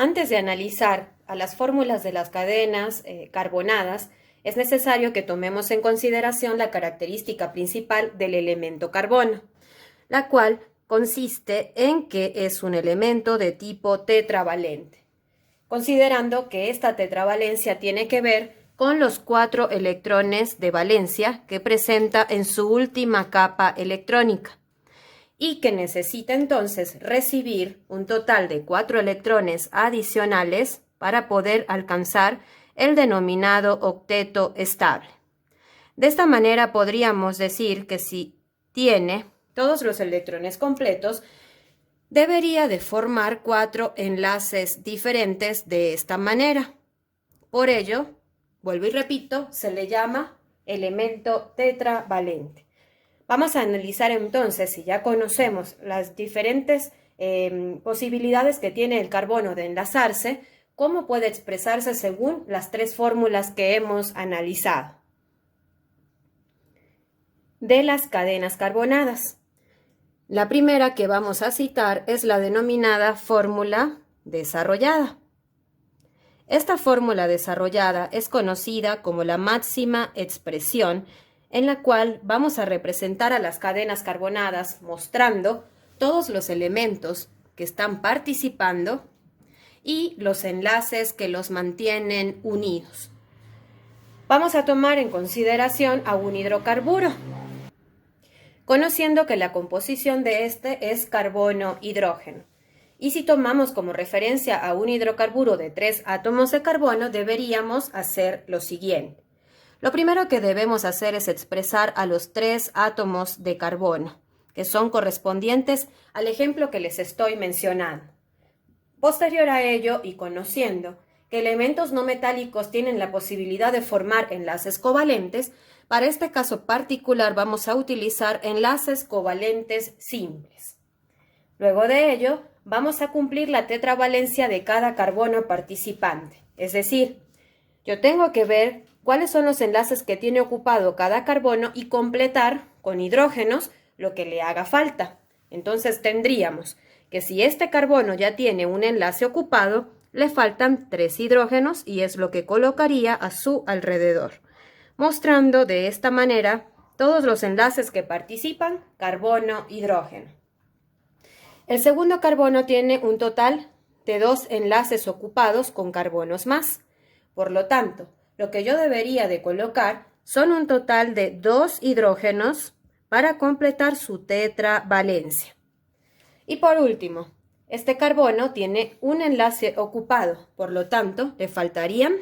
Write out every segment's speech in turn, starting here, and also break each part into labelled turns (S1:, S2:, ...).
S1: antes de analizar a las fórmulas de las cadenas carbonadas, es necesario que tomemos en consideración la característica principal del elemento carbono, la cual consiste en que es un elemento de tipo tetravalente, considerando que esta tetravalencia tiene que ver con los 4 electrones de valencia que presenta en su última capa electrónica y que necesita entonces recibir un total de 4 electrones adicionales para poder alcanzar el denominado octeto estable. De esta manera podríamos decir que si tiene todos los electrones completos, debería de formar 4 enlaces diferentes de esta manera. Por ello, vuelvo y repito, se le llama elemento tetravalente. Vamos a analizar entonces, si ya conocemos las diferentes posibilidades que tiene el carbono de enlazarse, cómo puede expresarse según las 3 fórmulas que hemos analizado de las cadenas carbonadas. La primera que vamos a citar es la denominada fórmula desarrollada. Esta fórmula desarrollada es conocida como la máxima expresión, en la cual vamos a representar a las cadenas carbonadas mostrando todos los elementos que están participando y los enlaces que los mantienen unidos. Vamos a tomar en consideración a un hidrocarburo, conociendo que la composición de este es carbono-hidrógeno. Y si tomamos como referencia a un hidrocarburo de 3 átomos de carbono, deberíamos hacer lo siguiente. Lo primero que debemos hacer es expresar a los 3 átomos de carbono, que son correspondientes al ejemplo que les estoy mencionando. Posterior a ello, y conociendo que elementos no metálicos tienen la posibilidad de formar enlaces covalentes, para este caso particular vamos a utilizar enlaces covalentes simples. Luego de ello, vamos a cumplir la tetravalencia de cada carbono participante. Es decir, yo tengo que ver cuáles son los enlaces que tiene ocupado cada carbono y completar con hidrógenos lo que le haga falta. Entonces tendríamos que si este carbono ya tiene un enlace ocupado, le faltan 3 hidrógenos y es lo que colocaría a su alrededor, mostrando de esta manera todos los enlaces que participan, carbono-hidrógeno. El segundo carbono tiene un total de 2 enlaces ocupados con carbonos más. Por lo tanto, lo que yo debería de colocar son un total de 2 hidrógenos para completar su tetravalencia. Y por último, este carbono tiene un enlace ocupado, por lo tanto, le faltarían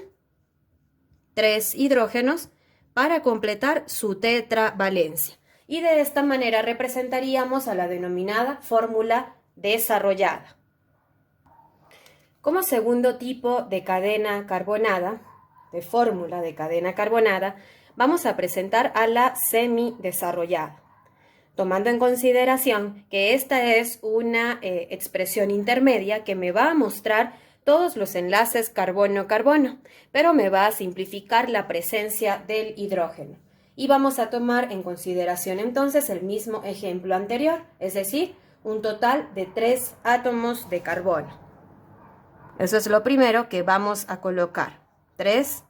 S1: 3 hidrógenos para completar su tetravalencia. Y de esta manera representaríamos a la denominada fórmula desarrollada. Como segundo tipo de cadena carbonada, de fórmula de cadena carbonada, vamos a presentar a la semidesarrollada, tomando en consideración que esta es una expresión intermedia que me va a mostrar todos los enlaces carbono-carbono, pero me va a simplificar la presencia del hidrógeno. Y vamos a tomar en consideración entonces el mismo ejemplo anterior, es decir, un total de 3 átomos de carbono. Eso es lo primero que vamos a colocar, 3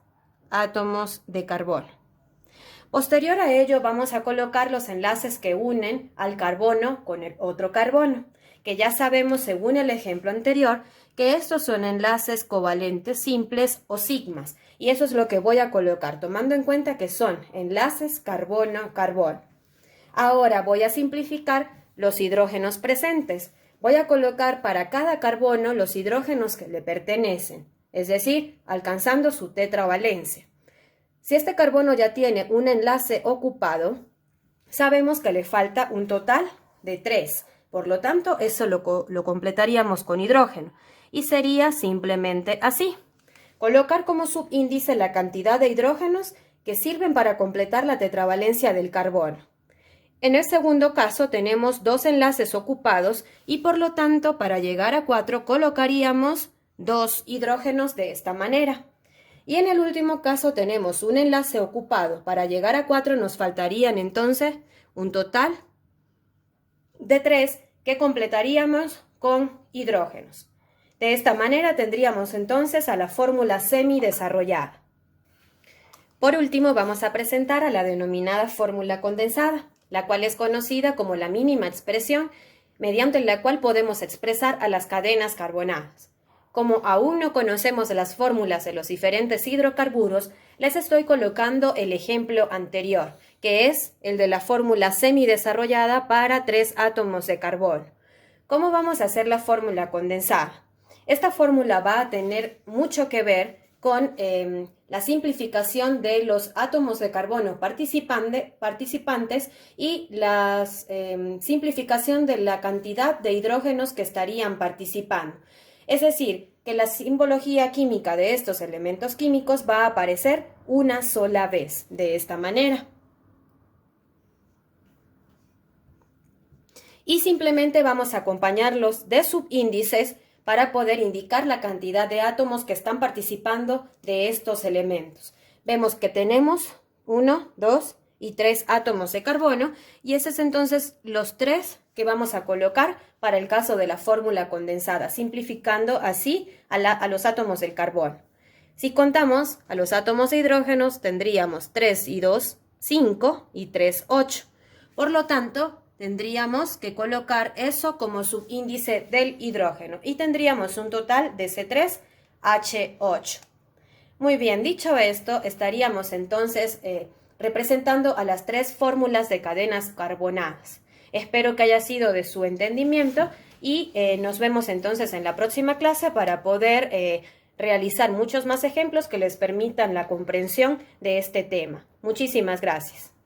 S1: átomos de carbono. Posterior a ello vamos a colocar los enlaces que unen al carbono con el otro carbono, que ya sabemos según el ejemplo anterior que estos son enlaces covalentes simples o sigmas, y eso es lo que voy a colocar, tomando en cuenta que son enlaces carbono-carbono. Ahora voy a simplificar los hidrógenos presentes. Voy a colocar para cada carbono los hidrógenos que le pertenecen, es decir, alcanzando su tetravalencia. Si este carbono ya tiene un enlace ocupado, sabemos que le falta un total de 3. Por lo tanto, eso lo completaríamos con hidrógeno. Y sería simplemente así. Colocar como subíndice la cantidad de hidrógenos que sirven para completar la tetravalencia del carbono. En el segundo caso tenemos 2 enlaces ocupados y por lo tanto para llegar a 4 colocaríamos 2 hidrógenos de esta manera. Y en el último caso tenemos un enlace ocupado. Para llegar a 4 nos faltarían entonces un total de 3 que completaríamos con hidrógenos. De esta manera tendríamos entonces a la fórmula semidesarrollada. Por último, vamos a presentar a la denominada fórmula condensada, la cual es conocida como la mínima expresión mediante la cual podemos expresar a las cadenas carbonadas. Como aún no conocemos las fórmulas de los diferentes hidrocarburos, les estoy colocando el ejemplo anterior, que es el de la fórmula semidesarrollada para 3 átomos de carbono. ¿Cómo vamos a hacer la fórmula condensada? Esta fórmula va a tener mucho que ver con la simplificación de los átomos de carbono participantes y la simplificación de la cantidad de hidrógenos que estarían participando. Es decir, que la simbología química de estos elementos químicos va a aparecer una sola vez, de esta manera. Y simplemente vamos a acompañarlos de subíndices para poder indicar la cantidad de átomos que están participando de estos elementos. Vemos que tenemos 1, 2 y 3 átomos de carbono, y esos es entonces los 3 que vamos a colocar para el caso de la fórmula condensada, simplificando así a los átomos del carbono. Si contamos a los átomos de hidrógenos, tendríamos 3 y 2, 5 y 3, 8. Por lo tanto, tendríamos que colocar eso como subíndice del hidrógeno y tendríamos un total de C3H8. Muy bien, dicho esto, estaríamos entonces representando a las 3 fórmulas de cadenas carbonadas. Espero que haya sido de su entendimiento y nos vemos entonces en la próxima clase para poder realizar muchos más ejemplos que les permitan la comprensión de este tema. Muchísimas gracias.